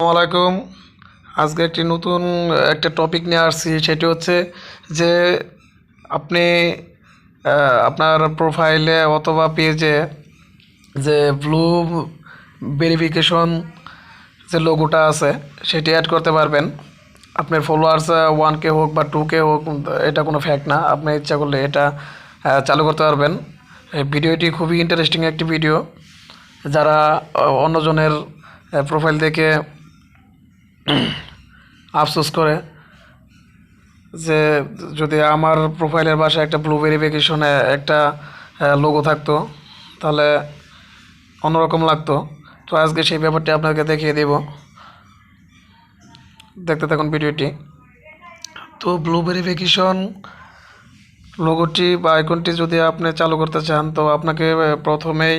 আসসালামাইকুম। আজকে একটি নতুন একটা টপিক নিয়ে আসছি, সেটি হচ্ছে যে আপনি আপনার প্রোফাইলে অথবা পেজে যে ব্লু ভেরিফিকেশন যে লোগোটা আছে সেটি অ্যাড করতে পারবেন। আপনার ফলোয়ার্স 1K হোক বা 2K হোক, এটা কোনো ফ্যাক্ট না। আপনি ইচ্ছা করলে এটা চালু করতে পারবেন। এই ভিডিওটি খুবই ইন্টারেস্টিং একটি ভিডিও। যারা অন্যজনের প্রোফাইল দেখে আফসোস করে যে যদি আমার প্রোফাইলের পাশে একটা ব্লু ভেরিফিকেশনে একটা লোগো থাকতো তাহলে অন্যরকম লাগতো। তো আজকে সেই ব্যাপারটি আপনাকে দেখিয়ে দেব, দেখতে থাকুন ভিডিওটি। তো ব্লু ভেরিফিকেশন লোগোটি বা আইকনটি যদি আপনি চালু করতে চান, তো আপনাকে প্রথমেই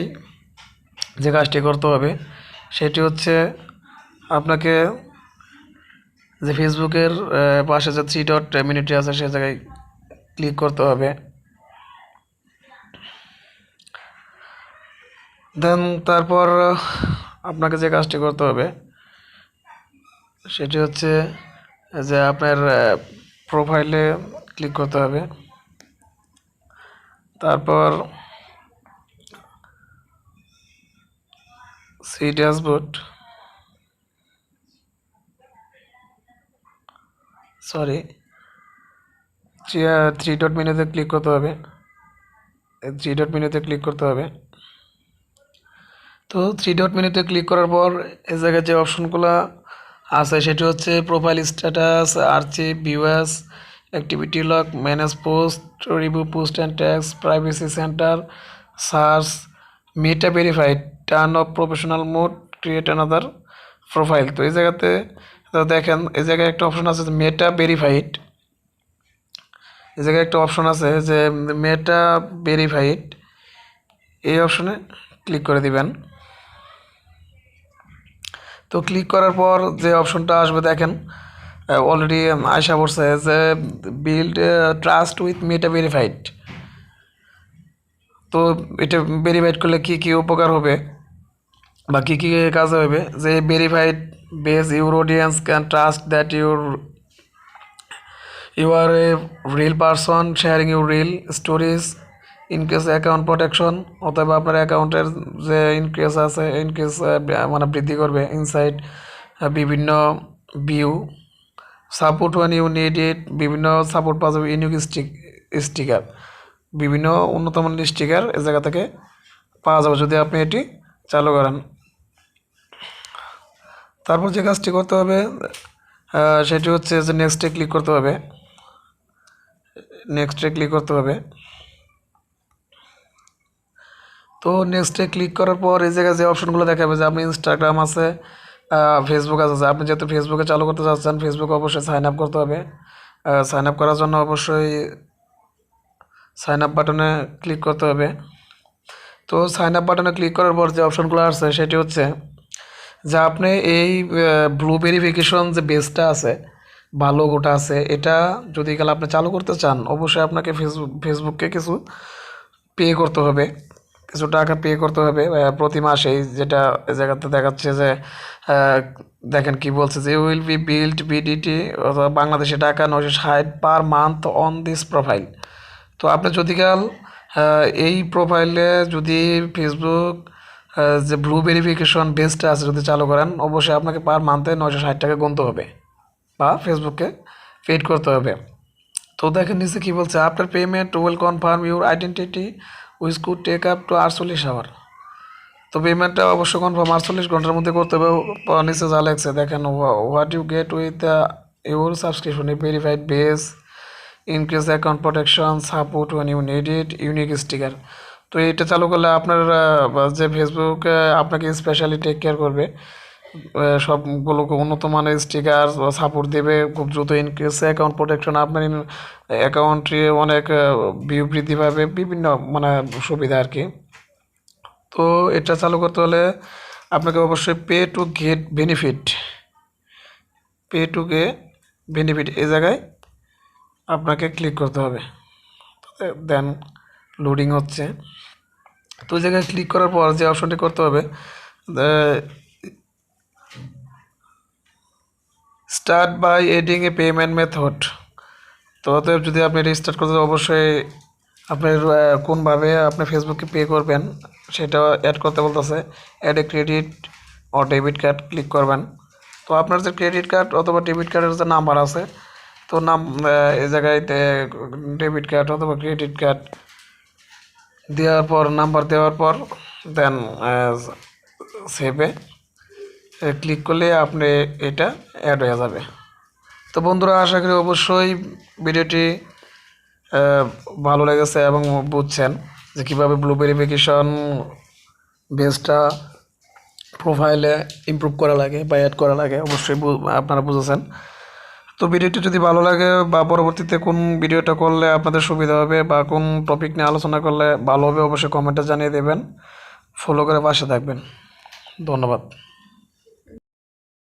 যে কাজটি করতে হবে সেটি হচ্ছে আপনাকে যে ফেসবুকের পাশে যে 3 ডট আছে সে জায়গায় ক্লিক করতে হবে। দেন তারপর আপনাকে যে কাজটি করতে হবে সেটি হচ্ছে যে আপনার প্রোফাইলে ক্লিক করতে হবে। তারপর সি ড্যাশবোর্ড, সরি, 3 ডট মেনুতে ক্লিক করতে হবে। 3 ডট মেনুতে ক্লিক করতে হবে। তো 3 ডট মেনুতে ক্লিক করার পর এই জায়গায় যে অপশনগুলো আছে সেটি হচ্ছে profile status, archive, viewers, activity log, manage post, review post and tags, privacy centre, search, meta verified, turn off professional mode, create another profile. তো এই জায়গাতে তো দেখেন এই জায়গায় একটা অপশন আছে মেটা ভেরিফাইড। এই জায়গায় একটা অপশন আছে যে মেটা ভেরিফাইড, এই অপশনে ক্লিক করে দিবেন। তো ক্লিক করার পর যে অপশনটা আসবে দেখেন অলরেডি আশা করছে যে build trust with meta verified. তো এটা ভেরিফাইড করলে কি কি উপকার হবে বা কী কী কাজে হবে, যে verified badge your audience can trust that you are a real person sharing your real stories, in case account protection, অথবা আপনার অ্যাকাউন্টের যে ইনকেস আছে ইনকেস মানে বৃদ্ধি করবে ইনসাইট, বিভিন্ন view support when you need it, বিভিন্ন সাপোর্ট পাওয়া যাবে, ইউনিক স্টিকার, বিভিন্ন উন্নত মানের স্টিকার এ জায়গা থেকে পাওয়া যাবে যদি আপনি এটি চালু করেন। তারপর যে কাজটি করতে হবে সেটি হচ্ছে যে নেক্সটে ক্লিক করতে হবে। নেক্সটে ক্লিক করতে হবে। তো নেক্সটে ক্লিক করার পর এই জায়গায় যে অপশনগুলো দেখাবে যে আপনি ইনস্টাগ্রাম আছে, ফেসবুক আছে। আপনি যেহেতু ফেসবুকে চালু করতে চাচ্ছেন, ফেসবুকে অবশ্যই সাইন আপ করতে হবে। সাইন আপ করার জন্য অবশ্যই সাইন আপ বাটনে ক্লিক করতে হবে। তো সাইন আপ বাটনে ক্লিক করার পর যে অপশনগুলো আসছে সেটি হচ্ছে যে আপনি এই ব্লু ভেরিফিকেশন যে বেসটা আছে বা লোগোটা আছে, এটা যদি গেলে আপনি চালু করতে চান অবশ্যই আপনাকে ফেসবুককে কিছু পে করতে হবে, কিছু টাকা পে করতে হবে প্রতি মাসেই। যেটা এই জায়গাতে দেখাচ্ছে যে দেখেন কি বলছে যে উইল বি বিল্ড বিডিটি অথবা বাংলাদেশি টাকা 960 per month on this profile. তো আপনি যদি কাল এই প্রোফাইলে যদি ফেসবুক যে ব্লু ভেরিফিকেশন বেসটা আছে যদি চালু করেন, অবশ্যই আপনাকে পার মান্থে 960 টাকা গুনতে হবে বা ফেসবুককে পেড করতে হবে। তো দেখেন নিচে কী বলছে, after payment will confirm your identity which could take up to 48 hour. তো পেমেন্টটা অবশ্যই কনফার্ম 48 ঘন্টার মধ্যে করতে হবে। নিচে যা লেগছে দেখেন, what you get with your subscription verified badge, increase account protection, support when you need it, unique sticker. তো এটা চালু করলে আপনার যে ফেসবুক আপনাকে স্পেশালি টেক কেয়ার করবে, সবগুলোকে উন্নত মানের স্টিকার সাপোর্ট দেবে খুব দ্রুত। ইনক্রিজ অ্যাকাউন্ট প্রোটেকশন, আপনার অ্যাকাউন্টে অনেক ভিউ বৃদ্ধি পাবে, বিভিন্ন মানে সুবিধা আর কি। তো এটা চালু করতে হলে আপনাকে অবশ্যই pay to get benefit, pay to gay benefit এই জায়গায় আপনাকে ক্লিক করতে হবে। দেন লোডিং হচ্ছে। তো ওই জায়গায় ক্লিক করার পর যে অপশনটি করতে হবে start by adding a payment method. তো অতএব যদি আপনি রেজিস্টার করতে অবশ্যই আপনার কোনভাবে আপনি ফেসবুকে পে করবেন সেটা অ্যাড করতে বলতেছে। Add a credit or debit card click করবেন। তো আপনার যে ক্রেডিট কার্ড অথবা ডেবিট কার্ডের যে নাম্বার আছে, তো এই জায়গায় ডেবিট কার্ড অথবা ক্রেডিট কার্ড দেওয়ার পর নাম্বার দেওয়ার পর দেন সেভে ক্লিক করলে আপনি এটা অ্যাড হয়ে যাবে। তো বন্ধুরা, আশা করি অবশ্যই ভিডিওটি ভালো লেগেছে এবং বুঝছেন যে কীভাবে ব্লু ভেরিফিকেশন বেসটা প্রোফাইলে ইমপ্রুভ করা লাগে বা অ্যাড করা লাগে, অবশ্যই আপনারা বুঝেছেন। তো ভিডিওটি যদি ভালো লাগে বা পরবর্তীতে কোন ভিডিওটা করলে আপনাদের সুবিধা হবে বা কোন টপিক নিয়ে আলোচনা করলে ভালো হবে, অবশ্যই কমেন্টে জানিয়ে দেবেন। ফলো করে পাশে থাকবেন। ধন্যবাদ।